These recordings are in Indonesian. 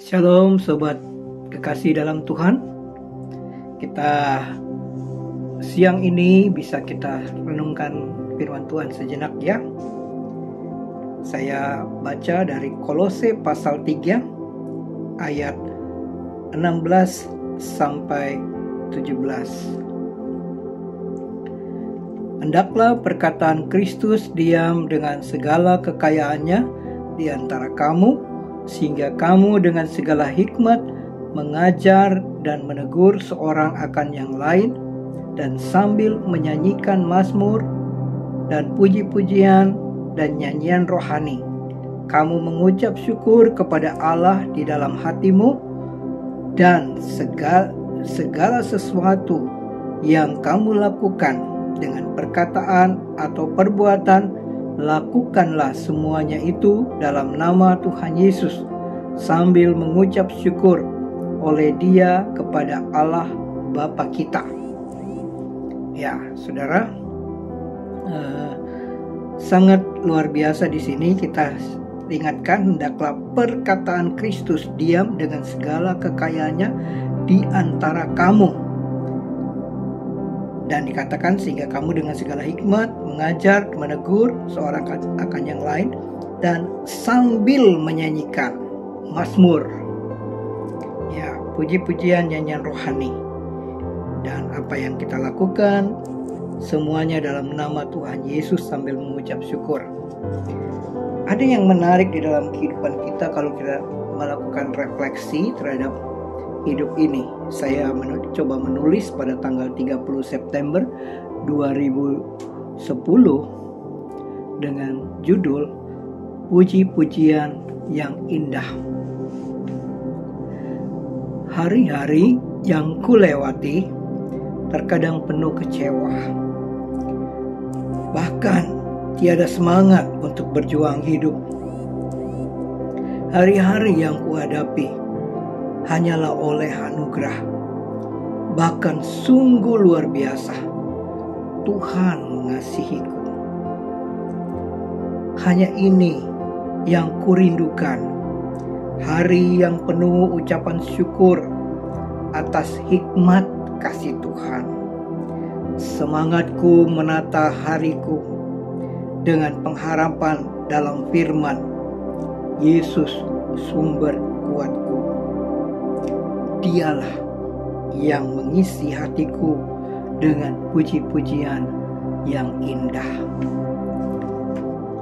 Shalom sobat kekasih dalam Tuhan. Kita siang ini bisa kita renungkan firman Tuhan sejenak ya. Saya baca dari Kolose pasal 3 ayat 16 sampai 17. Hendaklah perkataan Kristus diam dengan segala kekayaannya di antara kamu, sehingga kamu dengan segala hikmat mengajar dan menegur seorang akan yang lain, dan sambil menyanyikan mazmur dan puji-pujian dan nyanyian rohani, kamu mengucap syukur kepada Allah di dalam hatimu, dan segala sesuatu yang kamu lakukan dengan perkataan atau perbuatan, lakukanlah semuanya itu dalam nama Tuhan Yesus, sambil mengucap syukur oleh Dia kepada Allah Bapa kita. Ya, saudara, sangat luar biasa di sini kita ingatkan, hendaklah perkataan Kristus diam dengan segala kekayaannya di antara kamu. Dan dikatakan sehingga kamu dengan segala hikmat mengajar, menegur seorang akan yang lain, dan sambil menyanyikan mazmur, ya, puji-pujian, nyanyian rohani. Dan apa yang kita lakukan semuanya dalam nama Tuhan Yesus sambil mengucap syukur. Ada yang menarik di dalam kehidupan kita kalau kita melakukan refleksi terhadap hidup ini. Saya coba menulis pada tanggal 30 September 2010 dengan judul Puji-pujian yang Indah. Hari-hari yang kulewati terkadang penuh kecewa, bahkan tiada semangat untuk berjuang hidup. Hari-hari yang kuhadapi hanyalah oleh anugerah, bahkan sungguh luar biasa Tuhan mengasihiku. Hanya ini yang kurindukan, hari yang penuh ucapan syukur atas hikmat kasih Tuhan. Semangatku menata hariku dengan pengharapan dalam firman Yesus sumber kuatku. Dialah yang mengisi hatiku dengan puji-pujian yang indah.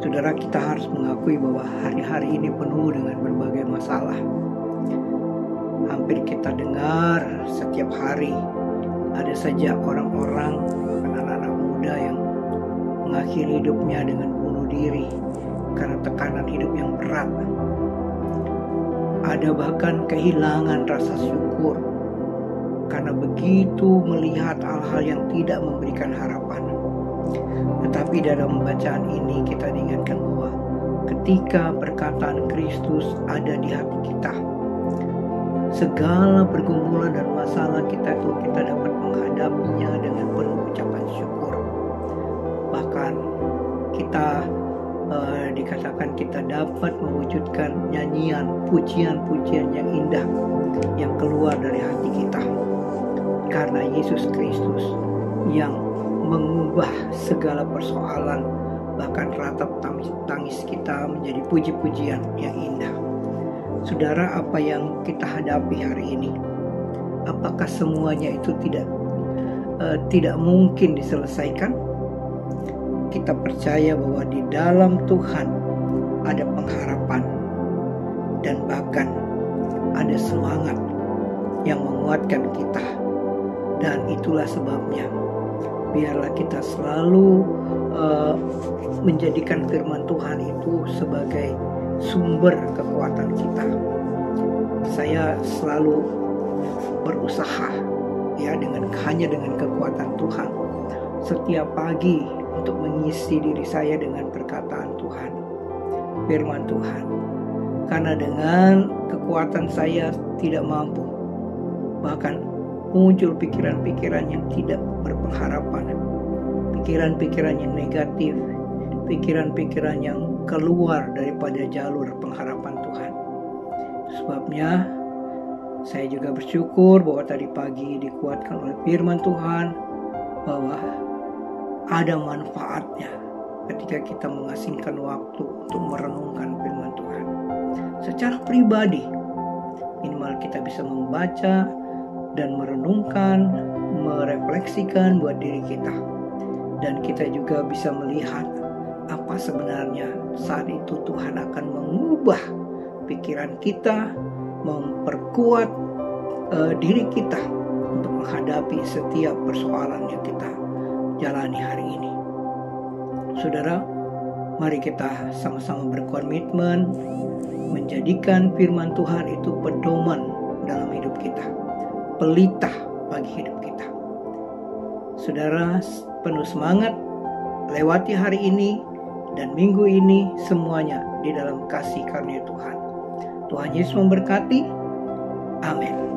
Saudara, kita harus mengakui bahwa hari-hari ini penuh dengan berbagai masalah. Hampir kita dengar setiap hari ada saja orang-orang, anak-anak muda yang mengakhiri hidupnya dengan bunuh diri karena tekanan hidup yang berat. Ada bahkan kehilangan rasa syukur karena begitu melihat hal-hal yang tidak memberikan harapan. Tetapi dalam bacaan ini kita diingatkan bahwa ketika perkataan Kristus ada di hati kita, segala pergumulan dan masalah kita dapat menghadapinya dengan penuh ucapan syukur. Bahkan kita dikatakan kita dapat mewujudkan nyanyian, pujian-pujian yang indah yang keluar dari hati kita, karena Yesus Kristus yang mengubah segala persoalan, bahkan ratap tangis kita menjadi puji-pujian yang indah. Saudara, apa yang kita hadapi hari ini, apakah semuanya itu tidak mungkin diselesaikan? Kita percaya bahwa di dalam Tuhan ada pengharapan dan bahkan ada semangat yang menguatkan kita. Dan itulah sebabnya biarlah kita selalu menjadikan firman Tuhan itu sebagai sumber kekuatan kita. Saya selalu berusaha ya hanya dengan kekuatan Tuhan setiap pagi untuk mengisi diri saya dengan perkataan Tuhan, firman Tuhan. Karena dengan kekuatan saya tidak mampu, bahkan muncul pikiran-pikiran yang tidak berpengharapan, pikiran-pikiran yang negatif, pikiran-pikiran yang keluar daripada jalur pengharapan Tuhan. sebabnya saya juga bersyukur bahwa tadi pagi dikuatkan oleh firman Tuhan bahwa ada manfaatnya ketika kita mengasingkan waktu untuk merenungkan firman Tuhan. Secara pribadi, minimal kita bisa membaca dan merenungkan, merefleksikan buat diri kita. Dan kita juga bisa melihat apa sebenarnya saat itu Tuhan akan mengubah pikiran kita, memperkuat diri kita untuk menghadapi setiap persoalan yang kita jalani hari ini. Saudara, mari kita sama-sama berkomitmen menjadikan firman Tuhan itu pedoman dalam hidup kita, pelita bagi hidup kita. Saudara, penuh semangat lewati hari ini dan minggu ini semuanya di dalam kasih karunia Tuhan. Tuhan Yesus memberkati. Amin.